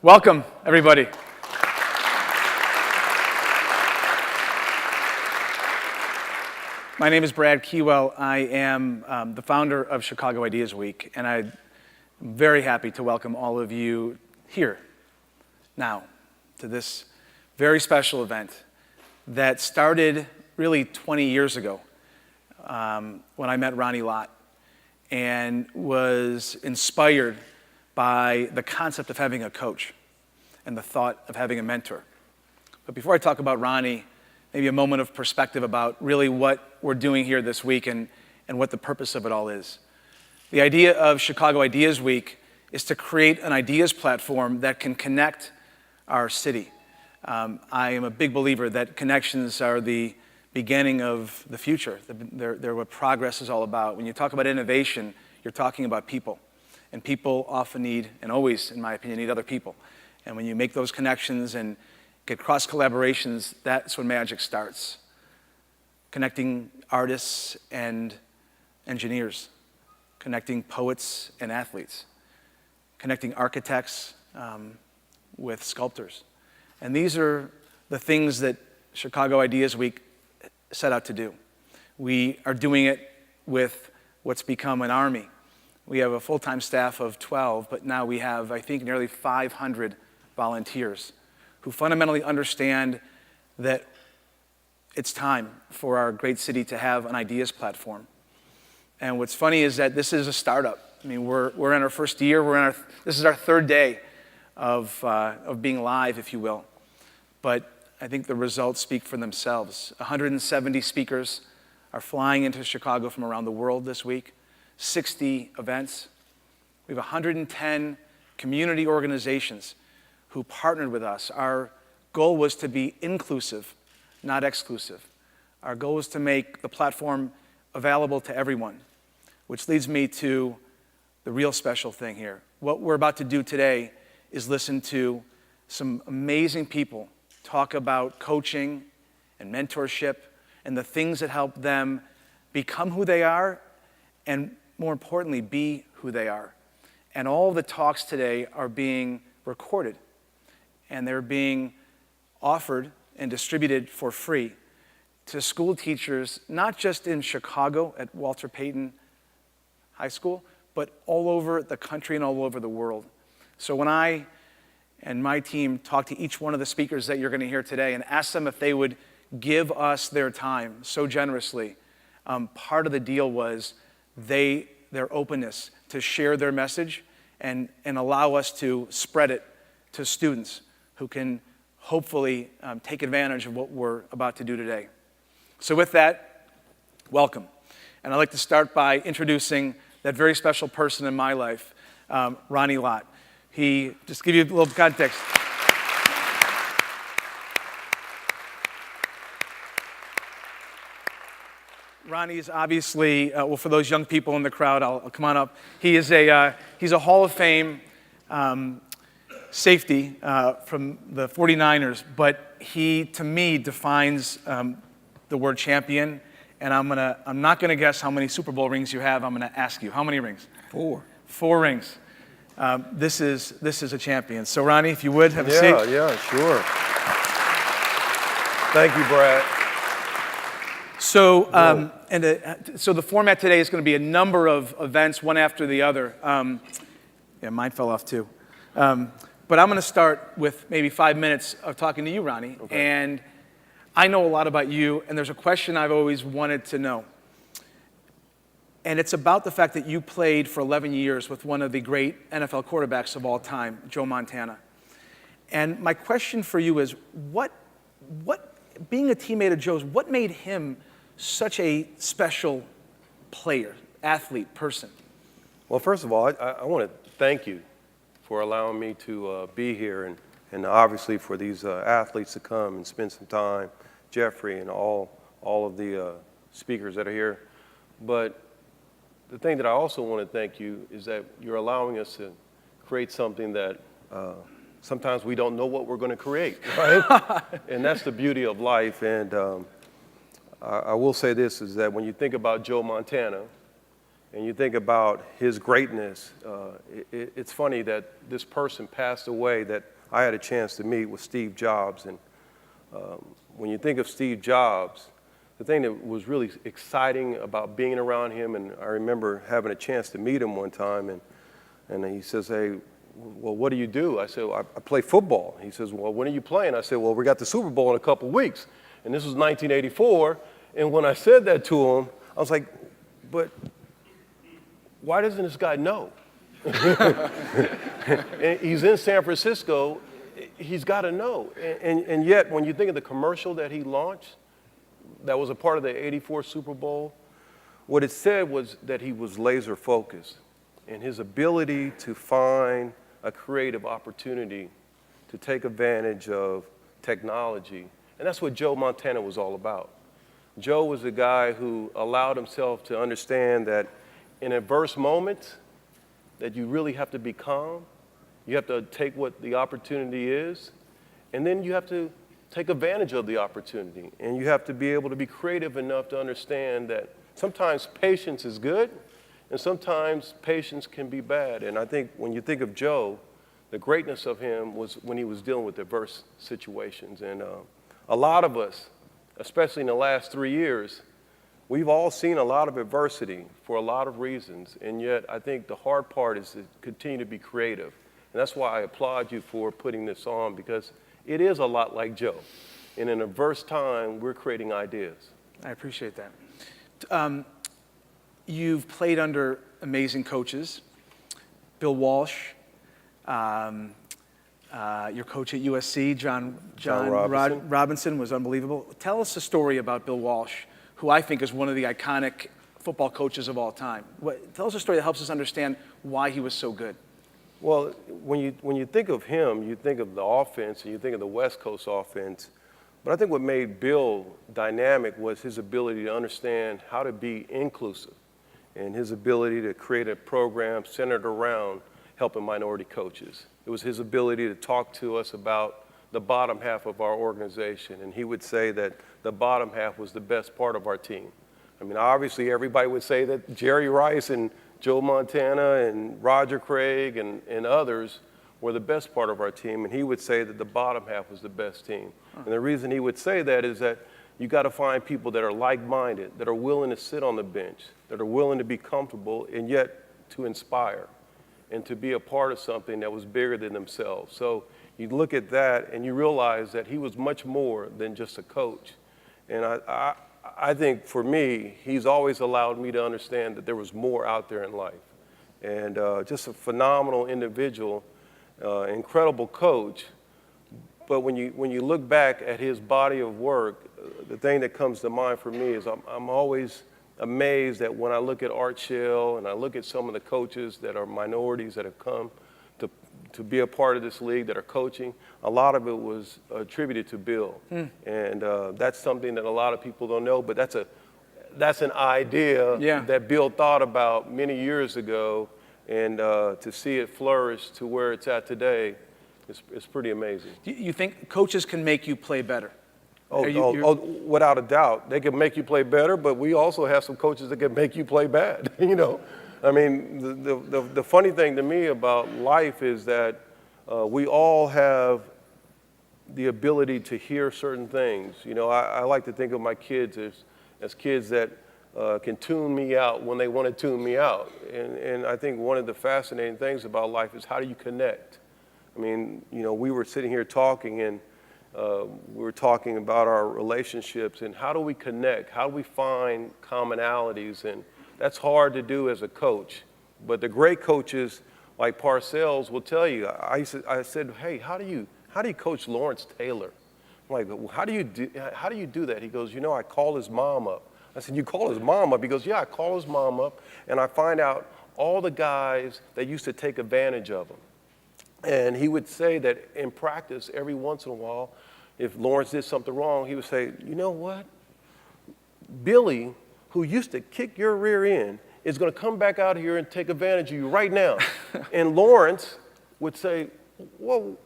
Welcome, everybody. My name is Brad Keywell. I am the founder of Chicago Ideas Week, and I'm very happy to welcome all of you here now to this very special event that started really 20 years ago when I met Ronnie Lott and was inspired by the concept of having a coach and the thought of having a mentor. But before I talk about Ronnie, maybe a moment of perspective about really what we're doing here this week and what the purpose of it all is. The idea of Chicago Ideas Week is to create an ideas platform that can connect our city. I am a big believer that connections are the beginning of the future. They're what progress is all about. When you talk about innovation, you're talking about people. And people often need, and always, in my opinion, need other people. And when you make those connections and get cross collaborations, that's when magic starts. Connecting artists and engineers, connecting poets and athletes, connecting architects with sculptors. And these are the things that Chicago Ideas Week set out to do. We are doing it with what's become an army. We have a full-time staff of 12, but now we have, I think, nearly 500 volunteers who fundamentally understand that it's time for our great city to have an ideas platform. And what's funny is that this is a startup. I mean, we're in our first year. This is our third day of being live, if you will. But I think the results speak for themselves. 170 speakers are flying into Chicago from around the world this week. 60 events. We have 110 community organizations who partnered with us. Our goal was to be inclusive, not exclusive. Our goal was to make the platform available to everyone, which leads me to the real special thing here. What we're about to do today is listen to some amazing people talk about coaching and mentorship and the things that help them become who they are and, more importantly, be who they are. And all the talks today are being recorded, and they're being offered and distributed for free to school teachers, not just in Chicago at Walter Payton High School, but all over the country and all over the world. So when I and my team talk to each one of the speakers that you're going to hear today and ask them if they would give us their time so generously, part of the deal was their openness to share their message and allow us to spread it to students who can hopefully take advantage of what we're about to do today. So with that, welcome. And I'd like to start by introducing that very special person in my life, Ronnie Lott. Just to give you a little context. Ronnie is obviously, well, for those young people in the crowd, I'll come on up. He's a Hall of Fame safety from the 49ers, but he, to me, defines the word champion. And I'm not gonna guess how many Super Bowl rings you have. I'm gonna ask you, how many rings? 4. 4 rings. This is a champion. So Ronnie, if you would have a seat. Yeah, sure. Thank you, Brad. So, so the format today is going to be a number of events, one after the other. Yeah, mine fell off too. But I'm going to start with maybe 5 minutes of talking to you, Ronnie. Okay. And I know a lot about you, and there's a question I've always wanted to know. And it's about the fact that you played for 11 years with one of the great NFL quarterbacks of all time, Joe Montana. And my question for you is, being a teammate of Joe's, what made him such a special player, athlete, person? Well, first of all, I want to thank you for allowing me to be here and obviously for these athletes to come and spend some time, Jeffrey and all of the speakers that are here. But the thing that I also want to thank you is that you're allowing us to create something that sometimes we don't know what we're going to create, right? And that's the beauty of life. And I will say this, is that when you think about Joe Montana and you think about his greatness, it's funny that this person passed away that I had a chance to meet with Steve Jobs. And when you think of Steve Jobs, the thing that was really exciting about being around him, and I remember having a chance to meet him one time, and he says, hey, well, what do you do? I said, well, I play football. He says, well, when are you playing? I said, well, we got the Super Bowl in a couple weeks. And this was 1984. And when I said that to him, I was like, but why doesn't this guy know? And he's in San Francisco. He's got to know. And yet, when you think of the commercial that he launched, that was a part of the '84 Super Bowl, what it said was that he was laser focused, and his ability to find a creative opportunity to take advantage of technology. And that's what Joe Montana was all about. Joe was a guy who allowed himself to understand that in adverse moments, that you really have to be calm. You have to take what the opportunity is, and then you have to take advantage of the opportunity. And you have to be able to be creative enough to understand that sometimes patience is good, and sometimes patience can be bad. And I think when you think of Joe, the greatness of him was when he was dealing with adverse situations. And a lot of us, especially in the last 3 years, we've all seen a lot of adversity for a lot of reasons. And yet I think the hard part is to continue to be creative. And that's why I applaud you for putting this on, because it is a lot like Joe. In an adverse time, we're creating ideas. I appreciate that. You've played under amazing coaches. Bill Walsh, your coach at USC, John Robinson was unbelievable. Tell us a story about Bill Walsh, who I think is one of the iconic football coaches of all time. Tell us a story that helps us understand why he was so good. Well, when you think of him, you think of the offense and you think of the West Coast offense. But I think what made Bill dynamic was his ability to understand how to be inclusive and his ability to create a program centered around helping minority coaches. It was his ability to talk to us about the bottom half of our organization, and he would say that the bottom half was the best part of our team. I mean, obviously everybody would say that Jerry Rice and Joe Montana and Roger Craig and others were the best part of our team, and he would say that the bottom half was the best team. And the reason he would say that is that you got to find people that are like-minded, that are willing to sit on the bench, that are willing to be comfortable, and yet to inspire and to be a part of something that was bigger than themselves. So you look at that and you realize that he was much more than just a coach. And I think for me, he's always allowed me to understand that there was more out there in life. And just a phenomenal individual, incredible coach. But when you look back at his body of work, the thing that comes to mind for me is I'm always amazed that when I look at Art Shell and I look at some of the coaches that are minorities that have come to be a part of this league that are coaching, a lot of it was attributed to Bill. And that's something that a lot of people don't know, but that's an idea that Bill thought about many years ago, and to see it flourish to where it's at today, it's pretty amazing. You think coaches can make you play better? Without a doubt. They can make you play better, but we also have some coaches that can make you play bad, you know. I mean, the funny thing to me about life is that we all have the ability to hear certain things. You know, I like to think of my kids as kids that can tune me out when they want to tune me out. And I think one of the fascinating things about life is how do you connect? I mean, you know, we were sitting here talking and we were talking about our relationships and how do we connect? How do we find commonalities? And that's hard to do as a coach. But the great coaches like Parcells will tell you. I said, hey, how do you coach Lawrence Taylor? I'm like, well, how do you do that? He goes, you know, I call his mom up. I said, you call his mom up? He goes, yeah, I call his mom up and I find out all the guys that used to take advantage of him. And he would say that in practice, every once in a while, if Lawrence did something wrong, he would say, you know what? Billy, who used to kick your rear end, is going to come back out here and take advantage of you right now. And Lawrence would say, well,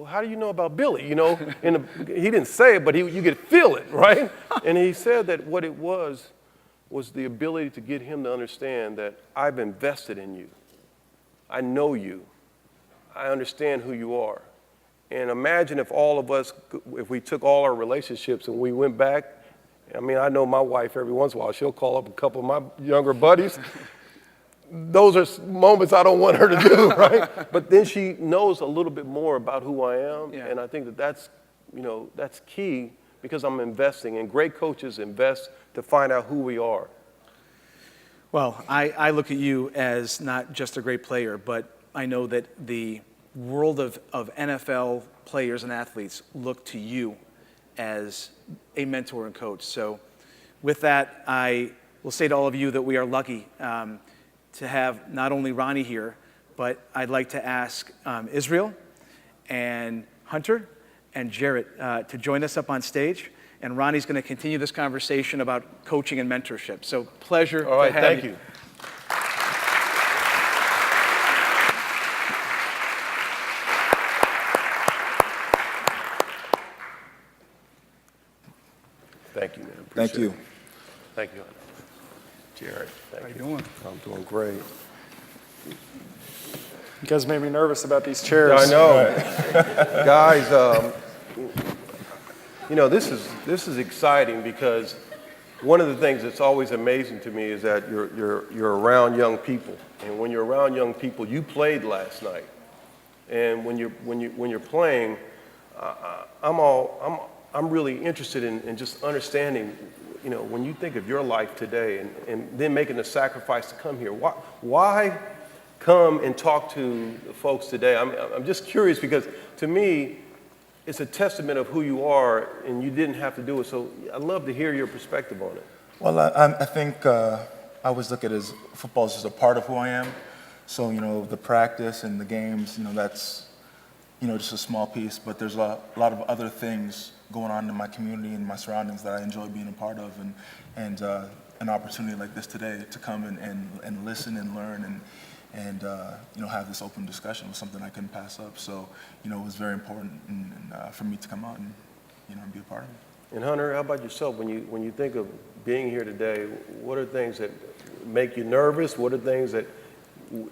how do you know about Billy? You know, he didn't say it, but you could feel it, right? And he said that what it was the ability to get him to understand that I've invested in you. I know you. I understand who you are. And imagine if all of us, if we took all our relationships and we went back. I mean, I know my wife every once in a while, she'll call up a couple of my younger buddies. Those are moments I don't want her to do, right? But then she knows a little bit more about who I am. Yeah. And I think that that's key because I'm investing. And great coaches invest to find out who we are. Well, I look at you as not just a great player, but I know that the world of NFL players and athletes look to you as a mentor and coach. So with that, I will say to all of you that we are lucky to have not only Ronnie here, but I'd like to ask Israel and Hunter and Jarrett to join us up on stage. And Ronnie's going to continue this conversation about coaching and mentorship. So pleasure All right, to have thank you. you. Thank you, man. Thank Appreciate you. it. Thank you, Jarrett. Thank How you you. doing? I'm doing great. You guys made me nervous about these chairs. I know. Guys, this is exciting because one of the things that's always amazing to me is that you're around young people. And when you're around young people, you played last night. And when you're playing, I'm really interested in just understanding, when you think of your life today and then making the sacrifice to come here, why come and talk to the folks today? I'm just curious because to me, it's a testament of who you are and you didn't have to do it. So I'd love to hear your perspective on it. Well, I think I always look at it as football is just a part of who I am. So, the practice and the games, that's, just a small piece. But there's a lot of other things going on in my community and my surroundings that I enjoy being a part of. And an opportunity like this today to come and listen and learn and have this open discussion was something I couldn't pass up. So, it was very important for me to come out and be a part of it. And Hunter, how about yourself? When you think of being here today, what are things that make you nervous? What are things that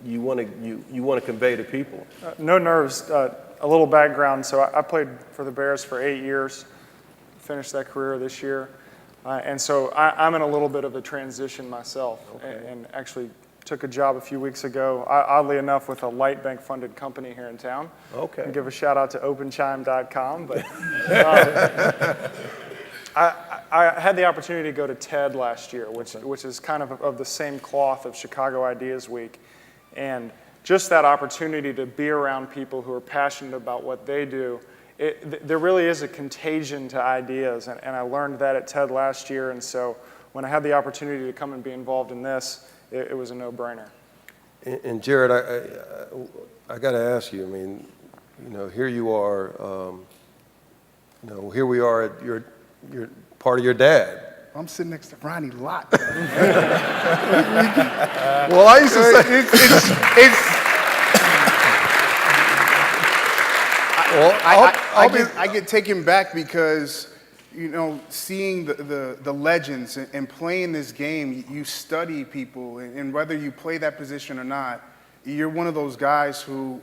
you want to convey to people? No nerves. A little background. So I played for the Bears for 8 years, finished that career this year. And so I'm in a little bit of a transition myself. Okay. And actually took a job a few weeks ago, oddly enough, with a Light Bank funded company here in town. Okay. And give a shout out to openchime.com. But I had the opportunity to go to TED last year, which is kind of the same cloth of Chicago Ideas Week. And just that opportunity to be around people who are passionate about what they do, there really is a contagion to ideas. And I learned that at TED last year. And so when I had the opportunity to come and be involved in this, it was a no-brainer. And Jarrett, I got to ask you. I mean, here you are. Here we are at your part of your dad. I'm sitting next to Ronnie Lott. Well, I used to say I get taken back because, seeing the legends and playing this game, you study people, and whether you play that position or not, you're one of those guys who,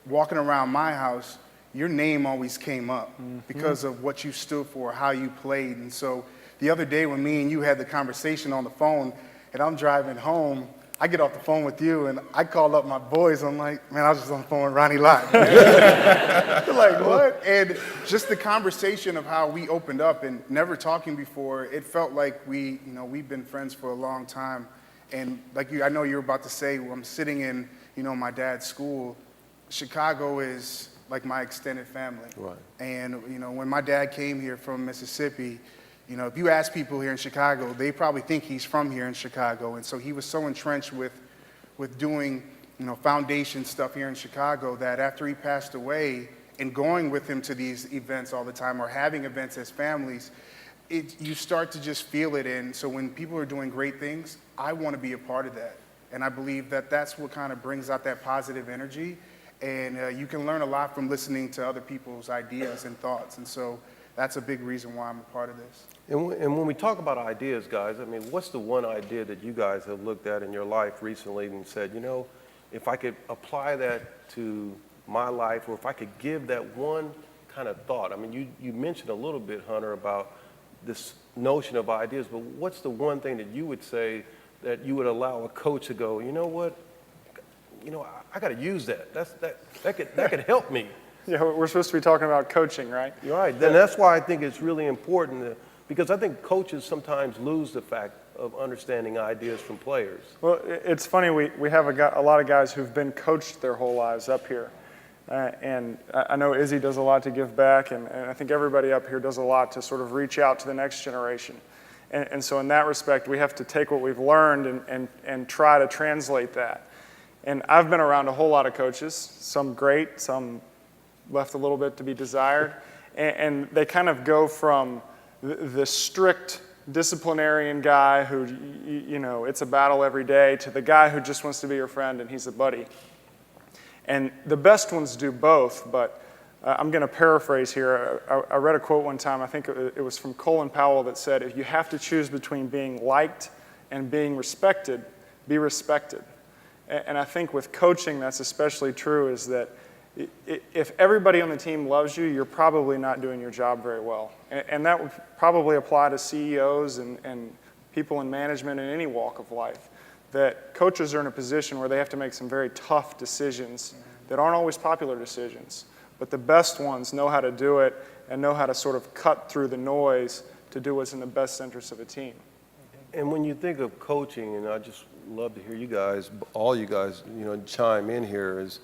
walking around my house, your name always came up because of what you stood for, how you played. And so the other day when me and you had the conversation on the phone and I'm driving home, I get off the phone with you and I called up my boys. I'm like, man, I was just on the phone with Ronnie Lott. They're like, what? And just the conversation of how we opened up and never talking before, it felt like we've been friends for a long time. And like I know you're about to say, I'm sitting in, my dad's school. Chicago is like my extended family. Right. And, when my dad came here from Mississippi, if you ask people here in Chicago, they probably think he's from here in Chicago. And so he was so entrenched with doing, foundation stuff here in Chicago that after he passed away and going with him to these events all the time or having events as families, you start to just feel it. And so when people are doing great things, I want to be a part of that. And I believe that that's what kind of brings out that positive energy. And you can learn a lot from listening to other people's ideas and thoughts. And so that's a big reason why I'm a part of this. And when we talk about ideas, guys, I mean, what's the one idea that you guys have looked at in your life recently and said, if I could apply that to my life, or if I could give that one kind of thought. I mean, you mentioned a little bit, Hunter, about this notion of ideas, but what's the one thing that you would say that you would allow a coach to go, you know what, I got to use that. That could help me. Yeah, we're supposed to be talking about coaching, right? You're right. And that's why I think it's really important because I think coaches sometimes lose the fact of understanding ideas from players. Well, it's funny, we have a lot of guys who've been coached their whole lives up here. And I know Izzy does a lot to give back, and I think everybody up here does a lot to sort of reach out to the next generation. And so in that respect, we have to take what we've learned and try to translate that. And I've been around a whole lot of coaches, some great, some left a little bit to be desired. And they kind of go from the strict disciplinarian guy who, it's a battle every day, to the guy who just wants to be your friend and he's a buddy. And the best ones do both, but I'm going to paraphrase here. I read a quote one time, I think it was from Colin Powell, that said, if you have to choose between being liked and being respected, be respected. And I think with coaching, that's especially true, is that if everybody on the team loves you, you're probably not doing your job very well. And that would probably apply to CEOs and people in management in any walk of life. That coaches are in a position where they have to make some very tough decisions that aren't always popular decisions. But the best ones know how to do it and know how to sort of cut through the noise to do what's in the best interest of a team. And when you think of coaching, and I just love to hear you guys, all you guys, chime in here, is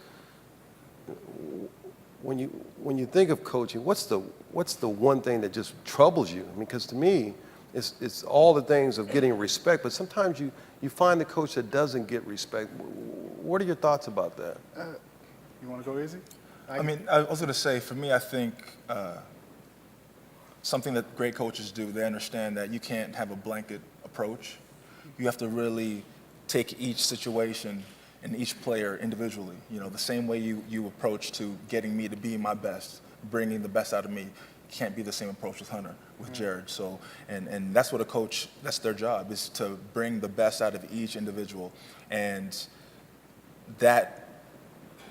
when you think of coaching, what's the one thing that just troubles you? I mean, because to me, it's all the things of getting respect, but sometimes you find the coach that doesn't get respect. What are your thoughts about that? You want to go, Izzy? I mean, I was going to say, for me, I think something that great coaches do, they understand that you can't have a blanket approach. You have to really take each situation and each player individually. The same way you approach to getting me to be my best, bringing the best out of me, can't be the same approach with Hunter, with Jarrett. So, and that's what a coach, that's their job, is to bring the best out of each individual. And that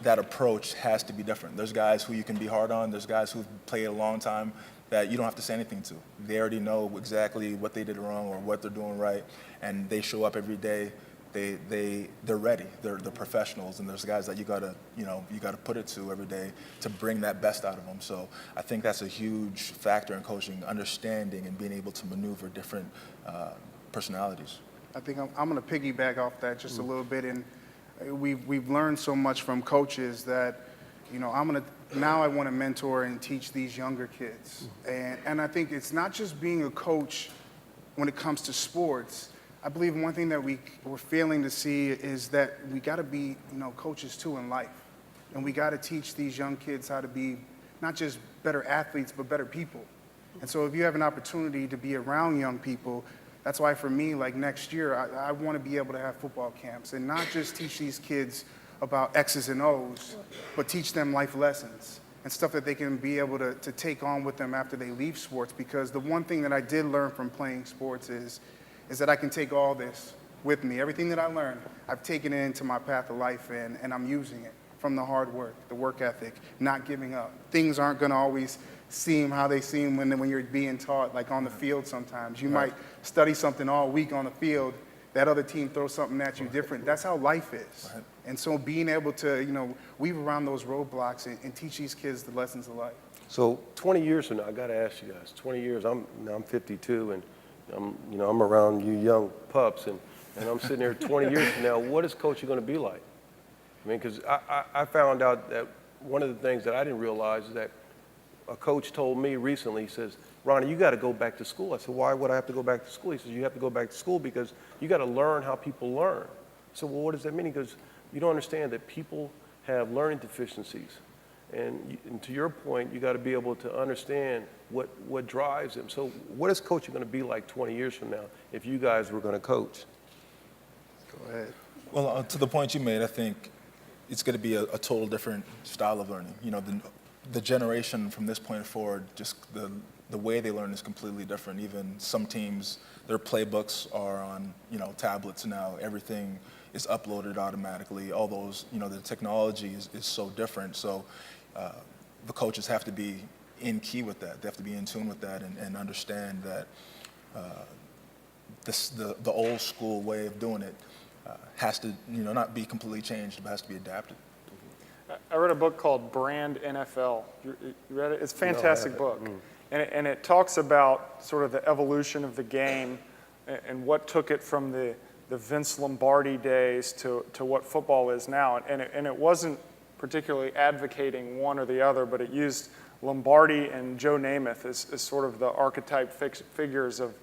approach has to be different. There's guys who you can be hard on. There's guys who've played a long time that you don't have to say anything to. They already know exactly what they did wrong or what they're doing right, and they show up every day. They're ready. They're professionals, and there's guys that you gotta put it to every day to bring that best out of them. So I think that's a huge factor in coaching, understanding and being able to maneuver different personalities. I think I'm going to piggyback off that just a little bit, and we've learned so much from coaches that, now I want to mentor and teach these younger kids. And I think it's not just being a coach when it comes to sports. I believe one thing that we're failing to see is that we got to be, coaches too in life. And we got to teach these young kids how to be not just better athletes, but better people. And so if you have an opportunity to be around young people, that's why for me, like next year, I want to be able to have football camps and not just teach these kids about X's and O's, but teach them life lessons and stuff that they can be able to take on with them after they leave sports. Because the one thing that I did learn from playing sports is that I can take all this with me. Everything that I learned, I've taken it into my path of life, and I'm using it, from the hard work, the work ethic, not giving up. Things aren't going to always seem how they seem when you're being taught, like on the field sometimes. You might study something all week on the field, that other team throws something at you different. That's how life is. Right. And so being able to, weave around those roadblocks and teach these kids the lessons of life. So 20 years from now, I got to ask you guys, 20 years, I'm 52, and I'm around you young pups, and I'm sitting here 20 years from now, what is coaching going to be like? I mean, because I found out that one of the things that I didn't realize is that a coach told me recently, he says, Ronnie, you got to go back to school. I said, why would I have to go back to school? He says, you have to go back to school because you got to learn how people learn. I said, well, what does that mean? He goes, you don't understand that people have learning deficiencies. And to your point, you got to be able to understand what drives them. So what is coaching going to be like 20 years from now if you guys were going to coach? Go ahead. Well, to the point you made, I think it's going to be a total different style of learning. The generation from this point forward, just the the way they learn is completely different. Even some teams, their playbooks are on, tablets now. Everything is uploaded automatically. All those, the technology is so different. So the coaches have to be in key with that. They have to be in tune with that and understand that the old school way of doing it has to, not be completely changed, but has to be adapted. I read a book called Brand NFL. You read it? It's a fantastic book. And it talks about sort of the evolution of the game and what took it from the Vince Lombardi days to what football is now. And it wasn't particularly advocating one or the other, but it used Lombardi and Joe Namath as sort of the archetype figures of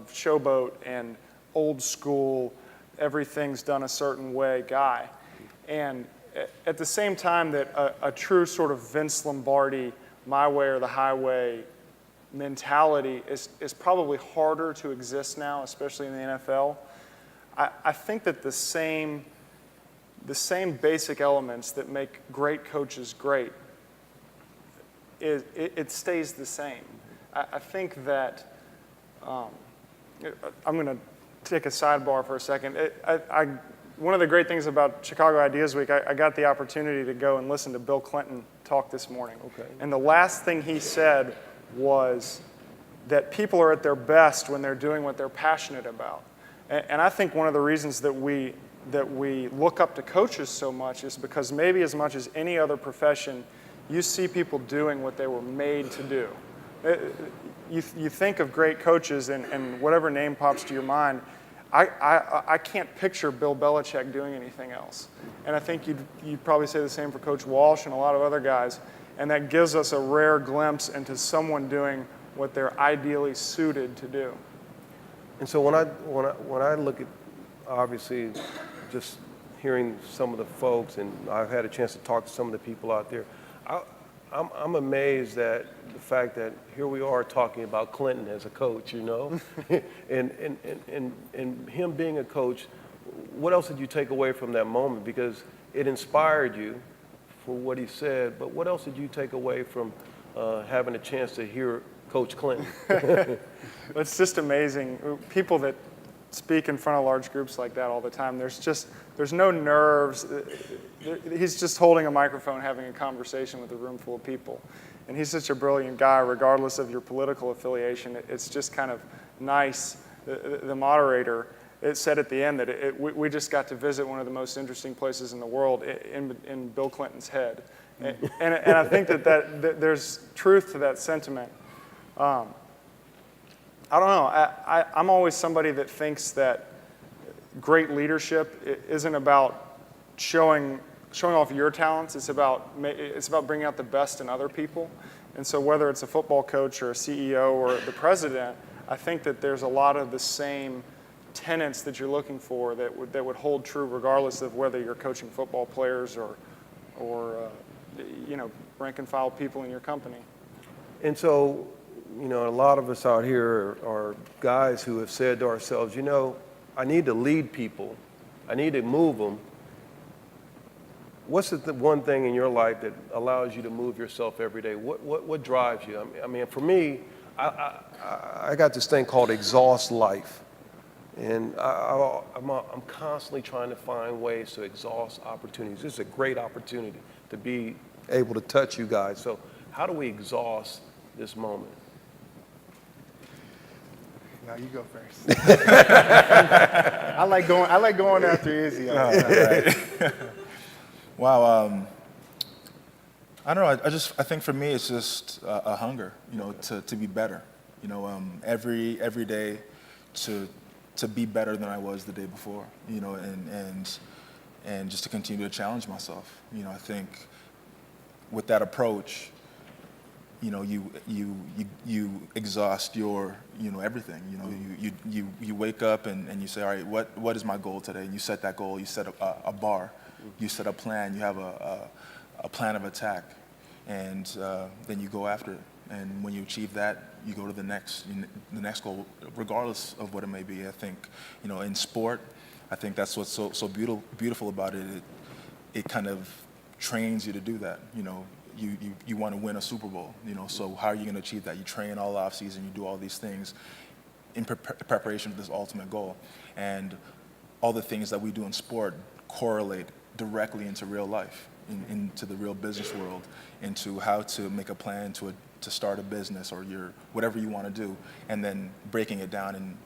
showboat and old school, everything's done a certain way guy. And at the same time that a true sort of Vince Lombardi, my way or the highway mentality is probably harder to exist now, especially in the NFL. I think that the same basic elements that make great coaches great, it stays the same. I think that, I'm going to take a sidebar for a second. One of the great things about Chicago Ideas Week, I got the opportunity to go and listen to Bill Clinton talk this morning. Okay. And the last thing he said was that people are at their best when they're doing what they're passionate about. And I think one of the reasons that we look up to coaches so much is because maybe as much as any other profession, you see people doing what they were made to do. You think of great coaches and whatever name pops to your mind, I can't picture Bill Belichick doing anything else. And I think you'd probably say the same for Coach Walsh and a lot of other guys. And that gives us a rare glimpse into someone doing what they're ideally suited to do. And so when I look at, obviously, just hearing some of the folks, and I've had a chance to talk to some of the people out there, I'm amazed at the fact that here we are talking about Clinton as a coach, and him being a coach. What else did you take away from that moment? Because it inspired you for what he said, but what else did you take away from having a chance to hear Coach Clinton? It's just amazing. People that speak in front of large groups like that all the time, there's no nerves. He's just holding a microphone, having a conversation with a room full of people. And he's such a brilliant guy, regardless of your political affiliation. It's just kind of nice. The moderator, it said at the end that we just got to visit one of the most interesting places in the world in Bill Clinton's head. And I think that there's truth to that sentiment. I don't know. I'm always somebody that thinks that great leadership isn't about showing off your talents. It's about bringing out the best in other people. And so whether it's a football coach or a CEO or the president, I think that there's a lot of the same tenets that you're looking for that would hold true regardless of whether you're coaching football players or rank and file people in your company. And so, a lot of us out here are guys who have said to ourselves, I need to lead people. I need to move them. What's the one thing in your life that allows you to move yourself every day? What drives you? I mean, for me, I got this thing called exhaust life. And I'm constantly trying to find ways to exhaust opportunities. This is a great opportunity to be able to touch you guys. So how do we exhaust this moment? No, you go first. I like going after Izzy. Wow. I don't know. I think for me it's just a hunger, to be better. Every day to be better than I was the day before. And just to continue to challenge myself. I think with that approach, you exhaust your everything. You wake up and you say, all right, what is my goal today? And you set that goal. You set a bar. You set a plan. You have a plan of attack, and then you go after it. And when you achieve that, you go to the next goal, regardless of what it may be. I think in sport, I think that's what's so beautiful about it. It kind of trains you to do that. you want to win a Super Bowl, so how are you going to achieve that? You train all off season, you do all these things in preparation for this ultimate goal. And all the things that we do in sport correlate directly into real life, into the real business world, into how to make a plan to start a business or whatever you want to do, and then breaking it down and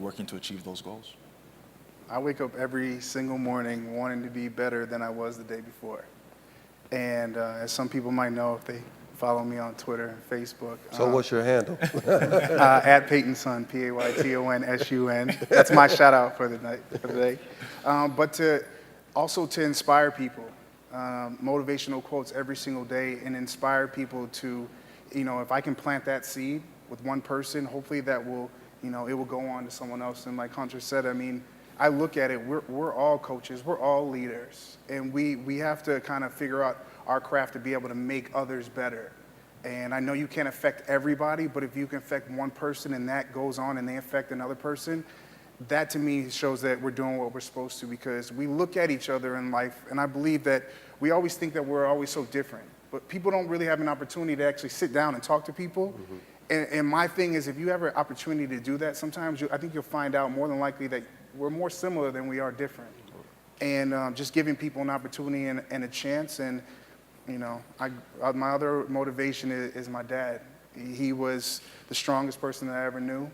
working to achieve those goals. I wake up every single morning wanting to be better than I was the day before. And as some people might know if they follow me on Twitter and Facebook. So what's your handle? At Payton Son, Paytonsun. That's my shout out for the day. But also to inspire people, motivational quotes every single day, and inspire people to, if I can plant that seed with one person, hopefully that will, it will go on to someone else. And like Hunter said, I mean, I look at it, we're all coaches, we're all leaders, and we have to kind of figure out our craft to be able to make others better. And I know you can't affect everybody, but if you can affect one person and that goes on and they affect another person, that to me shows that we're doing what we're supposed to, because we look at each other in life, and I believe that we always think that we're always so different, but people don't really have an opportunity to actually sit down and talk to people. And my thing is, if you have an opportunity to do that, sometimes I think you'll find out more than likely that we're more similar than we are different. And just giving people an opportunity and a chance. And, my other motivation is my dad. He was the strongest person that I ever knew.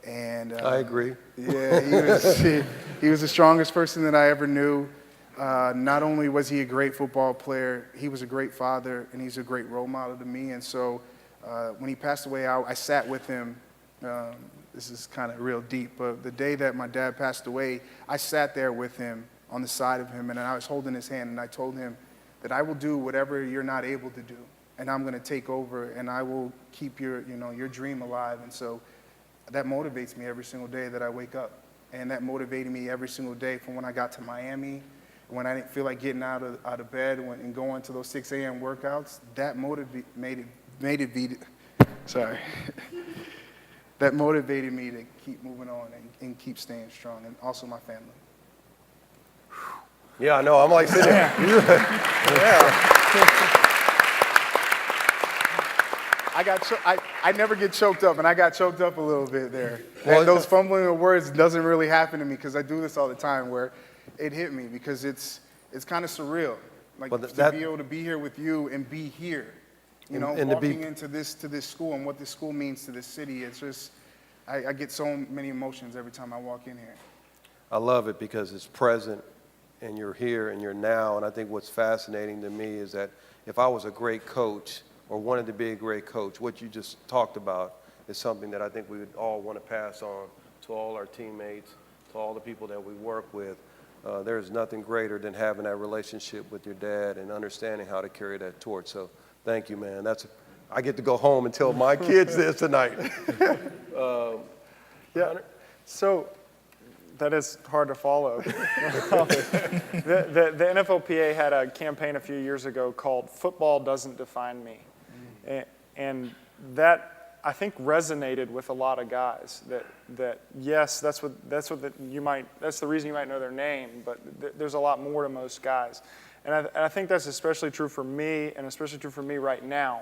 And I agree. Yeah, he was the strongest person that I ever knew. Not only was he a great football player, he was a great father, and he's a great role model to me. And so when he passed away, I sat with him. This is kind of real deep, but the day that my dad passed away, I sat there with him on the side of him, and I was holding his hand, and I told him that I will do whatever you're not able to do, and I'm going to take over, and I will keep your dream alive. And so that motivates me every single day that I wake up, and that motivated me every single day from when I got to Miami, when I didn't feel like getting out of bed and going to those 6 a.m. workouts. That that motivated me to keep moving on and keep staying strong, and also my family. Yeah, I know. I'm like sitting here. I never get choked up, and I got choked up a little bit there. Well, and those fumbling of words doesn't really happen to me, because I do this all the time, where it hit me, because it's kind of surreal, like to be able to be here with you and be here. Walking into this school and what this school means to this city, it's just, I get so many emotions every time I walk in here. I love it because it's present, and you're here, and you're now. And I think what's fascinating to me is that if I was a great coach or wanted to be a great coach, what you just talked about is something that I think we would all want to pass on to all our teammates, to all the people that we work with. There's nothing greater than having that relationship with your dad and understanding how to carry that torch. So thank you, man. I get to go home and tell my kids this tonight. Yeah, so that is hard to follow. The NFLPA had a campaign a few years ago called "Football Doesn't Define Me," and that I think resonated with a lot of guys. That yes, that's the reason you might know their name, but there's a lot more to most guys. And I think that's especially true for me, and especially true for me right now,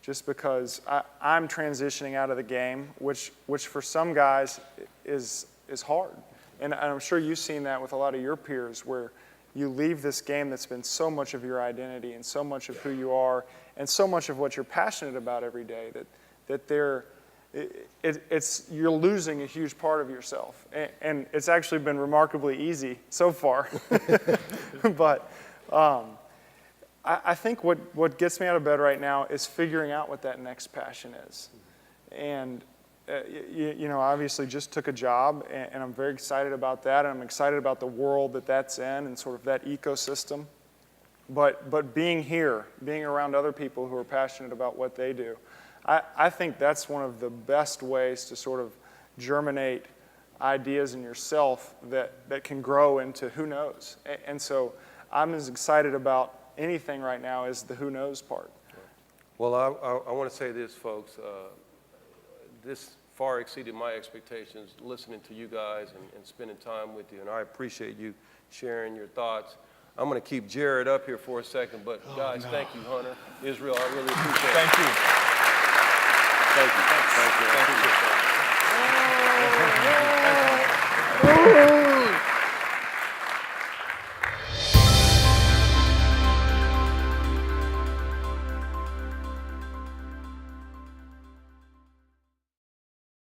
just because I'm transitioning out of the game, which for some guys is hard. And I'm sure you've seen that with a lot of your peers, where you leave this game that's been so much of your identity and so much of who you are and so much of what you're passionate about every day that you're losing a huge part of yourself. And it's actually been remarkably easy so far. But I think what gets me out of bed right now is figuring out what that next passion is. And obviously just took a job, and I'm very excited about that, and I'm excited about the world that's in and sort of that ecosystem. But being here, being around other people who are passionate about what they do, I think that's one of the best ways to sort of germinate ideas in yourself that can grow into who knows. And so I'm as excited about anything right now as the who knows part. Well, I want to say this, folks. This far exceeded my expectations, listening to you guys and spending time with you, and I appreciate you sharing your thoughts. I'm going to keep Jarrett up here for a second, but guys, thank you, Hunter. Israel, I really appreciate it. Thank you. Thank you. Thank you. Thank you.